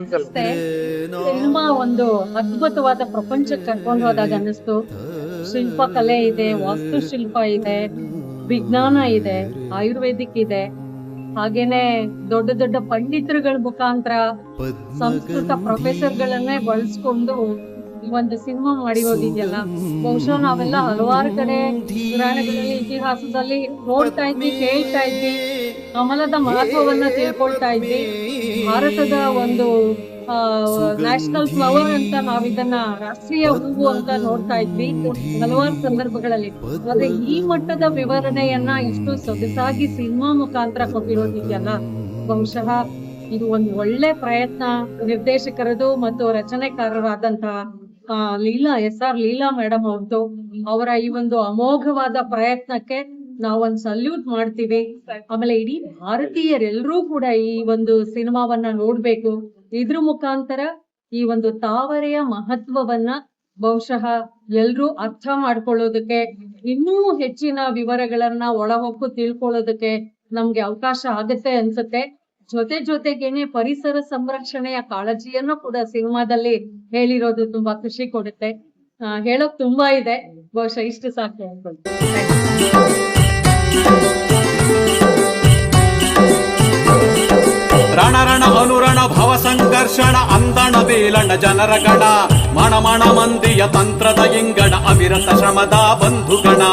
ಅಷ್ಟೇ ಸಿನಿಮಾ ಒಂದು ಅದ್ಭುತವಾದ ಪ್ರಪಂಚಕ್ಕೆ ಕರ್ಕೊಂಡು ಹೋದಾಗ ಅನ್ನಿಸ್ತು. ಶಿಲ್ಪಕಲೆ ಇದೆ, ವಾಸ್ತುಶಿಲ್ಪ ಇದೆ, ವಿಜ್ಞಾನ ಇದೆ, ಆಯುರ್ವೇದಿಕ್ ಇದೆ, ಹಾಗೇನೆ ದೊಡ್ಡ ದೊಡ್ಡ ಪಂಡಿತರುಗಳ ಮುಖಾಂತರ ಸಂಸ್ಕೃತ ಪ್ರೊಫೆಸರ್ಗಳನ್ನೇ ಬಳಸ್ಕೊಂಡು ಒಂದು ಸಿನಿಮಾ ಮಾಡಿ ಹೋಗಿದ್ಯಲ್ಲ. ಬಹುಶಃ ನಾವೆಲ್ಲ ಹಲವಾರು ಕಡೆ ಪುರಾಣಗಳಲ್ಲಿ, ಇತಿಹಾಸದಲ್ಲಿ ನೋಡ್ತಾ ಇದ್ವಿ, ಕೇಳ್ತಾ ಇದ್ವಿ, ಕಮಲದ ಮಹತ್ವವನ್ನ ತಿಳ್ಕೊಳ್ತಾ ಇದ್ವಿ. ಭಾರತದ ಒಂದು ನ್ಯಾಷನಲ್ ಫ್ಲವರ್ ಅಂತ ನಾವಿದನ್ನ ರಾಷ್ಟ್ರೀಯ ಹೂವು ಅಂತ ನೋಡ್ತಾ ಇದ್ವಿ ಹಲವಾರು ಸಂದರ್ಭಗಳಲ್ಲಿ. ಆದ್ರೆ ಈ ಮಟ್ಟದ ವಿವರಣೆಯನ್ನ ಇಷ್ಟು ಸೊಗಸಾಗಿ ಸಿನಿಮಾ ಮುಖಾಂತರ ಕೊಟ್ಟಿರೋದಿದೆಯಲ್ಲ, ಬಹುಶಃ ಇದು ಒಂದು ಒಳ್ಳೆ ಪ್ರಯತ್ನ ನಿರ್ದೇಶಕರದು ಮತ್ತು ರಚನೆಕಾರರಾದಂತಹ ಲೀಲಾ SR ಲೀಲಾ ಮೇಡಮ್ ಅವ್ರದ್ದು. ಅವರ ಈ ಒಂದು ಅಮೋಘವಾದ ಪ್ರಯತ್ನಕ್ಕೆ ನಾವೊಂದು ಸಲ್ಯೂಟ್ ಮಾಡ್ತೀವಿ. ಆಮೇಲೆ ಇಡೀ ಭಾರತೀಯರೆಲ್ಲರೂ ಕೂಡ ಈ ಒಂದು ಸಿನಿಮಾವನ್ನ ನೋಡ್ಬೇಕು. ಇದ್ರ ಮುಖಾಂತರ ಈ ಒಂದು ತಾವರೆಯ ಮಹತ್ವವನ್ನ ಬಹುಶಃ ಎಲ್ರೂ ಅರ್ಥ ಮಾಡ್ಕೊಳ್ಳೋದಕ್ಕೆ, ಇನ್ನೂ ಹೆಚ್ಚಿನ ವಿವರಗಳನ್ನ ಒಳಹೊಕ್ಕು ತಿಳ್ಕೊಳ್ಳೋದಕ್ಕೆ ನಮ್ಗೆ ಅವಕಾಶ ಆಗತ್ತೆ ಅನ್ಸುತ್ತೆ. ಜೊತೆಗೇನೆ ಪರಿಸರ ಸಂರಕ್ಷಣೆಯ ಕಾಳಜಿಯನ್ನು ಕೂಡ ಸಿನಿಮಾದಲ್ಲಿ ಹೇಳಿರೋದು ತುಂಬಾ ಖುಷಿ ಕೊಡುತ್ತೆ. ಹೇಳೋಕ್ ತುಂಬಾ ಇದೆ, ಬಹುಶಃ ಇಷ್ಟು ಸಾಕು ಅನ್ಕೊಂಡು. ರಣ ಅನುರಣ ಭವ ಸಂಘರ್ಷಣ ಅಂದಣ ಬೇಲಣ ಜನರ ಗಣ ಮಣ ಮಂದಿಯ ತಂತ್ರದ ಇಂಗಣ ಅವಿರತ ಶ್ರಮದ ಬಂಧುಗಣ.